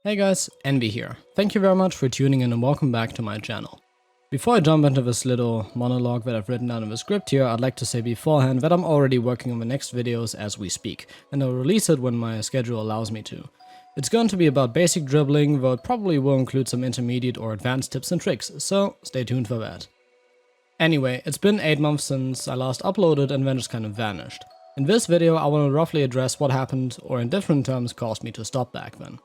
Hey guys, Envy here. Thank you very much for tuning in and welcome back to my channel. Before I jump into this little monologue that I've written down in the script here, I'd like to say beforehand that I'm already working on the next videos as we speak, and I'll release it when my schedule allows me to. It's going to be about basic dribbling, though it probably will include some intermediate or advanced tips and tricks, so stay tuned for that. Anyway, it's been 8 months since I last uploaded and then just kind of vanished. In this video I want to roughly address what happened, or in different terms caused me to stop back then.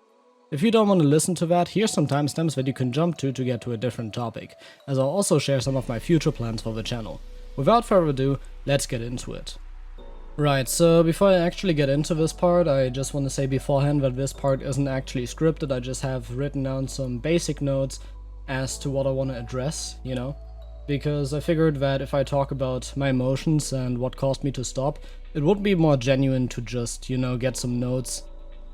If you don't want to listen to that, here's some timestamps that you can jump to get to a different topic, as I'll also share some of my future plans for the channel. Without further ado, let's get into it. Right, so before I actually get into this part, I just want to say beforehand that this part isn't actually scripted. I just have written down some basic notes as to what I want to address, you know? Because I figured that if I talk about my emotions and what caused me to stop, it would be more genuine to just, get some notes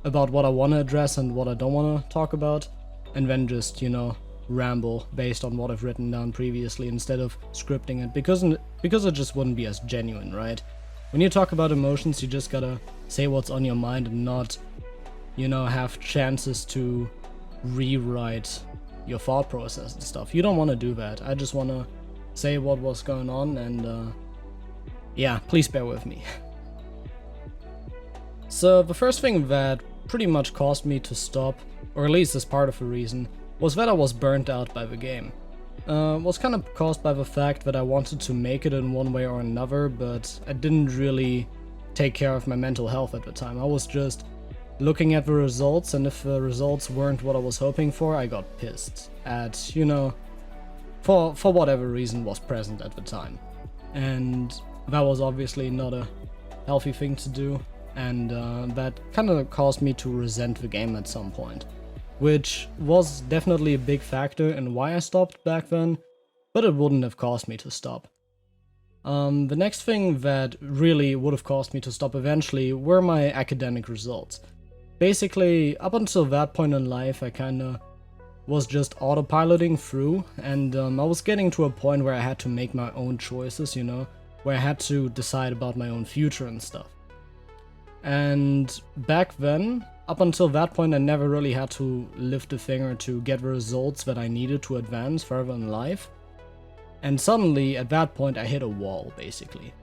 about what I want to address and what I don't want to talk about, and then just, ramble based on what I've written down previously instead of scripting it, because it just wouldn't be as genuine, right? When you talk about emotions, you just gotta say what's on your mind and not, have chances to rewrite your thought process and stuff. You don't want to do that. I just want to say what was going on, and yeah, please bear with me. So the first thing that pretty much caused me to stop, or at least as part of the reason, was that I was burnt out by the game. Was kind of caused by the fact that I wanted to make it in one way or another, but I didn't really take care of my mental health at the time. I was just looking at the results, and if the results weren't what I was hoping for, I got pissed at, for whatever reason was present at the time. And that was obviously not a healthy thing to do. And that kind of caused me to resent the game at some point, which was definitely a big factor in why I stopped back then, but it wouldn't have caused me to stop. The next thing that really would have caused me to stop eventually were my academic results. Basically, up until that point in life, I kind of was just autopiloting through, and I was getting to a point where I had to make my own choices, where I had to decide about my own future and stuff. And back then, up until that point, I never really had to lift a finger to get the results that I needed to advance further in life. And suddenly, at that point, I hit a wall, basically.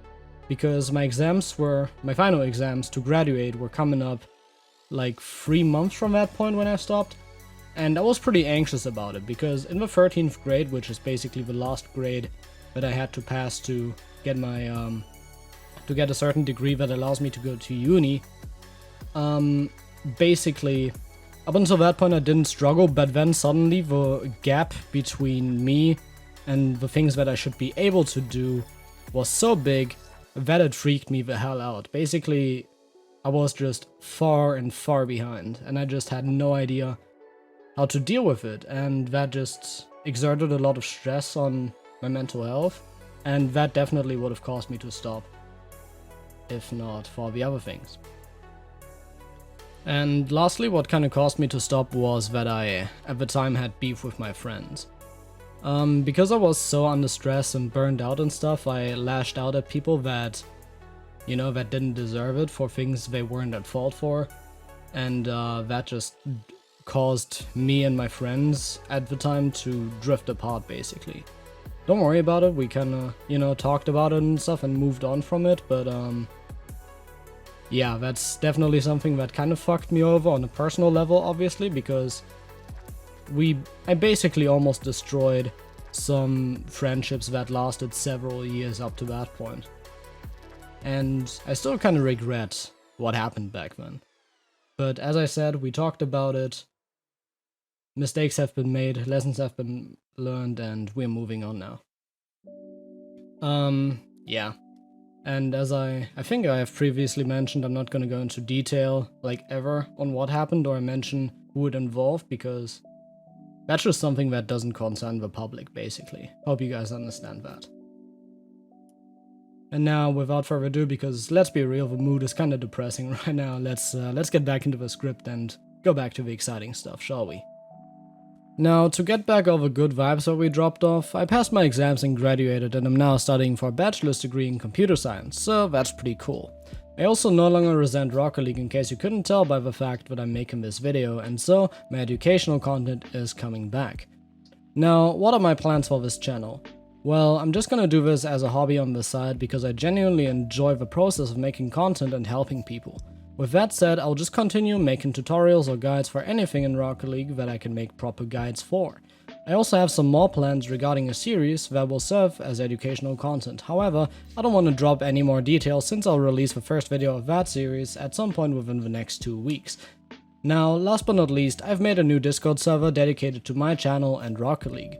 Because my final exams to graduate were coming up like 3 months from that point when I stopped. And I was pretty anxious about it, because in the 13th grade, which is basically the last grade that I had to pass to get my to get a certain degree that allows me to go to uni. Basically, up until that point I didn't struggle, but then suddenly the gap between me and the things that I should be able to do was so big that it freaked me the hell out. Basically, I was just far and far behind, and I just had no idea how to deal with it, and that just exerted a lot of stress on my mental health, and that definitely would have caused me to stop, if not for the other things. And lastly, what kind of caused me to stop was that I, at the time, had beef with my friends. Because I was so under stress and burned out and stuff, I lashed out at people that, that didn't deserve it for things they weren't at fault for. And that just caused me and my friends at the time to drift apart, basically. Don't worry about it, we kind of, talked about it and stuff and moved on from it, but yeah, that's definitely something that kind of fucked me over on a personal level, obviously, because I basically almost destroyed some friendships that lasted several years up to that point. And I still kind of regret what happened back then. But as I said, we talked about it, mistakes have been made, lessons have been learned, and we're moving on now. Yeah. And as I think I have previously mentioned, I'm not gonna go into detail, ever, on what happened or mention who it involved, because that's just something that doesn't concern the public, basically. Hope you guys understand that. And now, without further ado, because let's be real, the mood is kind of depressing right now, let's get back into the script and go back to the exciting stuff, shall we? Now, to get back all the good vibes that we dropped off, I passed my exams and graduated, and I'm now studying for a bachelor's degree in computer science, so that's pretty cool. I also no longer resent Rocket League, in case you couldn't tell by the fact that I'm making this video, and so my educational content is coming back. Now, what are my plans for this channel? Well, I'm just gonna do this as a hobby on the side because I genuinely enjoy the process of making content and helping people. With that said, I'll just continue making tutorials or guides for anything in Rocket League that I can make proper guides for. I also have some more plans regarding a series that will serve as educational content. However, I don't want to drop any more details since I'll release the first video of that series at some point within the next 2 weeks. Now, last but not least, I've made a new Discord server dedicated to my channel and Rocket League.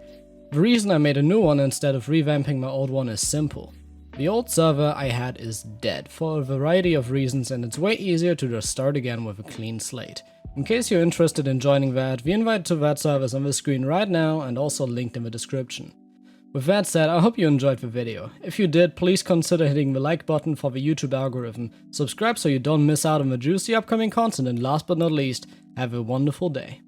The reason I made a new one instead of revamping my old one is simple. The old server I had is dead for a variety of reasons, and it's way easier to just start again with a clean slate. In case you're interested in joining that, the invite to that server is on the screen right now and also linked in the description. With that said, I hope you enjoyed the video. If you did, please consider hitting the like button for the YouTube algorithm, subscribe so you don't miss out on the juicy upcoming content, and last but not least, have a wonderful day.